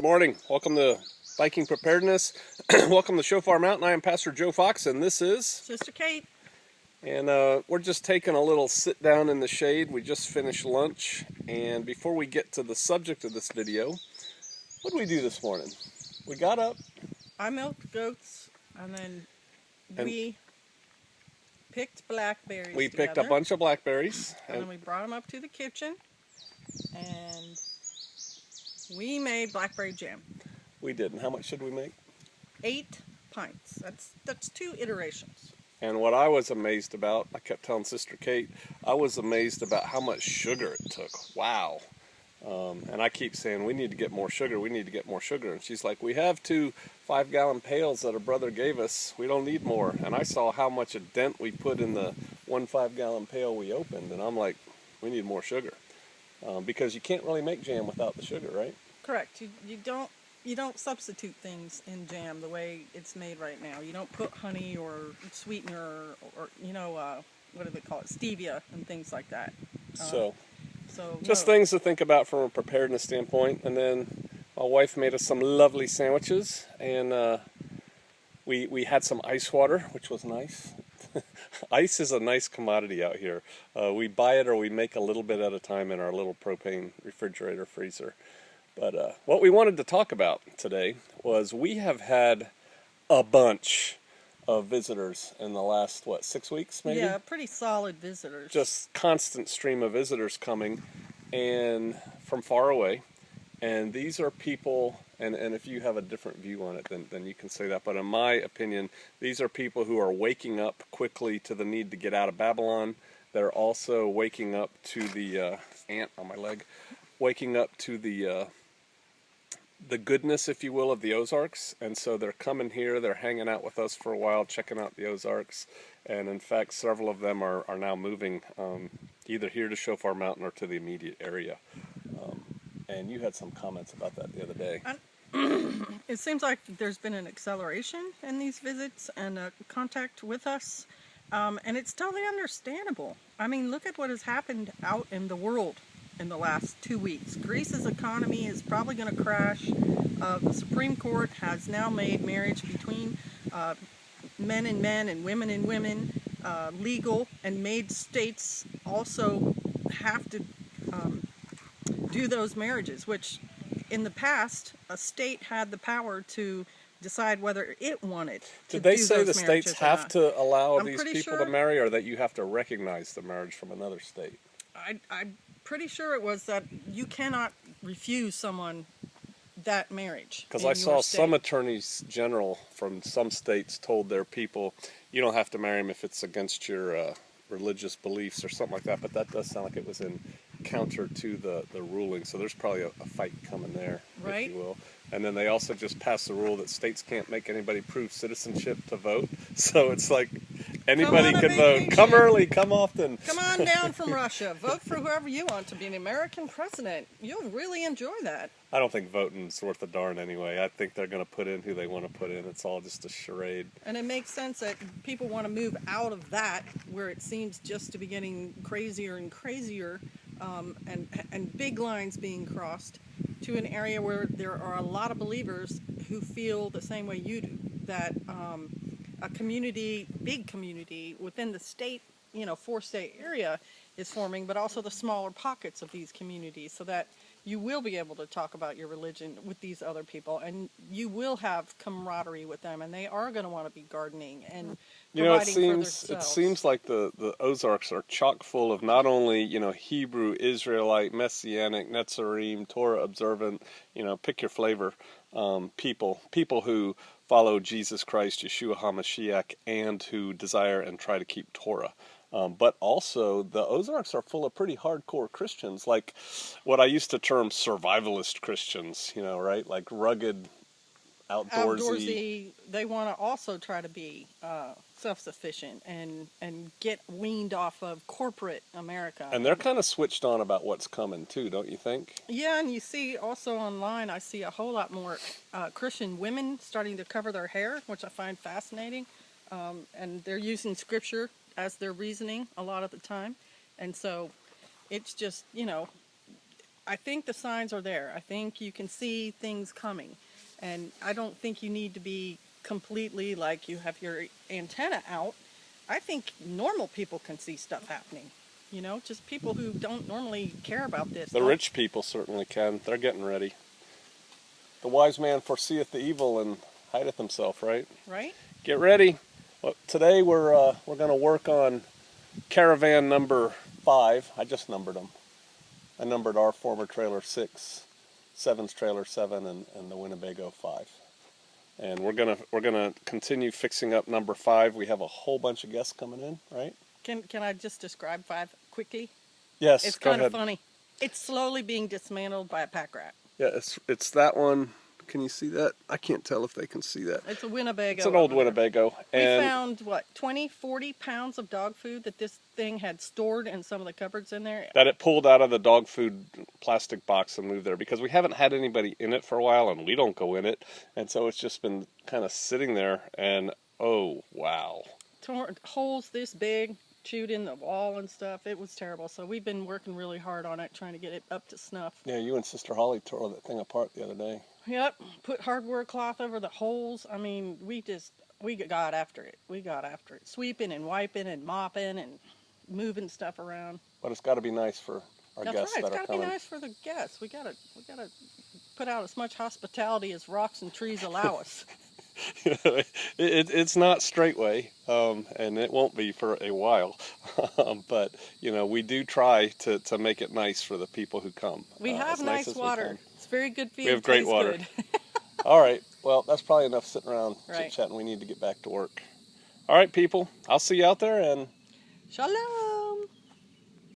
morning. Welcome to Biking Preparedness. Welcome to Shofar Mountain. I am Pastor Joe Fox, and this is Sister Kate. And we're just taking a little sit down in the shade. We just finished lunch, and before we get to the subject of this video, what did we do this morning? We got up. I milked goats, and then we picked blackberries. We picked a bunch of blackberries, and then we brought them up to the kitchen, and we made blackberry jam. We did. And how much should we make? 8 pints. That's 2 iterations. And what I was amazed about, I kept telling Sister Kate, I was amazed about how much sugar it took. Wow. And I keep saying, we need to get more sugar, we need to get more sugar. And she's like, we have 2 5-gallon pails that her brother gave us. We don't need more. And I saw how much a dent we put in the 1 5-gallon pail we opened. And I'm like, we need more sugar. Because you can't really make jam without the sugar, right? Correct. You don't substitute things in jam the way it's made right now. You don't put honey or sweetener or what do they call it, stevia and things like that. So just things to think about from a preparedness standpoint. And then my wife made us some lovely sandwiches, and we had some ice water, which was nice. Ice is a nice commodity out here. We buy it or we make a little bit at a time in our little propane refrigerator freezer. But what we wanted to talk about today was we have had a bunch of visitors in the last, 6 weeks maybe? Yeah, pretty solid visitors. Just constant stream of visitors coming and from far away. And these are people, and if you have a different view on it, then you can say that. But in my opinion, these are people who are waking up quickly to the need to get out of Babylon. They're also waking up to the, ant on my leg, waking up to the goodness, if you will, of the Ozarks. And so they're coming here, they're hanging out with us for a while, checking out the Ozarks. And in fact, several of them are now moving either here to Shofar Mountain or to the immediate area. And you had some comments about that the other day. It seems like there's been an acceleration in these visits and contact with us. And it's totally understandable. I mean, look at what has happened out in the world in the last 2 weeks. Greece's economy is probably going to crash. The Supreme Court has now made marriage between men and women and women legal, and made states also have to do those marriages, which in the past a state had the power to decide whether it wanted to. Did they say the states have to allow I'm these people sure to marry, or that you have to recognize the marriage from another state? I'm pretty sure it was that you cannot refuse someone that marriage. Because I saw some attorneys general from some states told their people, you don't have to marry him if it's against your religious beliefs or something like that. But that does sound like it was in counter to the ruling. So there's probably a fight coming there, right, if you will. And then they also just passed the rule that states can't make anybody prove citizenship to vote. So it's like anybody can vote. Come early, come often. Come on down from Russia. Vote for whoever you want to be an American president. You'll really enjoy that. I don't think voting's worth a darn anyway. I think they're going to put in who they want to put in. It's all just a charade. And it makes sense that people want to move out of that, where it seems just to be getting crazier and crazier, and big lines being crossed, to an area where there are a lot of believers who feel the same way you do, that a community, big community within the state, 4-state area is forming, but also the smaller pockets of these communities, so that you will be able to talk about your religion with these other people, and you will have camaraderie with them, and they are going to want to be gardening and providing for themselves. It seems like the Ozarks are chock full of not only, Hebrew, Israelite, Messianic, Netzarim, Torah observant, pick your flavor, people who follow Jesus Christ, Yeshua HaMashiach, and who desire and try to keep Torah. But also, the Ozarks are full of pretty hardcore Christians, like what I used to term survivalist Christians, right? Like rugged, outdoorsy. They want to also try to be self-sufficient and get weaned off of corporate America. And they're kind of switched on about what's coming, too, don't you think? Yeah, and you see also online, I see a whole lot more Christian women starting to cover their hair, which I find fascinating. And they're using scripture as their reasoning a lot of the time. And so it's just, I think the signs are there. I think you can see things coming. And I don't think you need to be completely like you have your antenna out. I think normal people can see stuff happening. You know, just people who don't normally care about this. The rich people certainly can. They're getting ready. The wise man foreseeth the evil and hideth himself, right? Right? Get ready. Well, today we're going to work on caravan number 5. I just numbered them. I numbered our former trailer 6, 7's trailer 7, and the Winnebago 5. And we're gonna continue fixing up number 5. We have a whole bunch of guests coming in, right? Can I just describe 5 quickly? Yes, It's go kind of ahead. funny. It's slowly being dismantled by a pack rat. Yeah, it's that one. Can you see that? I can't tell if they can see that. It's a Winnebago. It's an old Winnebago. We And found, what, 20, 40 pounds of dog food that this thing had stored in some of the cupboards in there. that it pulled out of the dog food plastic box and moved there because we haven't had anybody in it for a while and we don't go in it. And so it's just been kind of sitting there and oh, wow. Torn holes this big, chewed in the wall and stuff. It was terrible. So we've been working really hard on it, trying to get it up to snuff. Yeah, you and Sister Holly tore that thing apart the other day. Yep, put hardware cloth over the holes. I mean, we got after it. We got after it. Sweeping and wiping and mopping and moving stuff around. But it's got to be nice for our That's guests right. that It's are got to be coming. nice for the guests. We gotta put out as much hospitality as rocks and trees allow us. It's not straightway, and it won't be for a while. But you know, we do try to make it nice for the people who come. We have as nice as we water. can. It's very good feed. We have great tastes water. good. All right. Well, that's probably enough sitting around Right. chit-chatting. We need to get back to work. All right, people. I'll see you out there, and Shalom.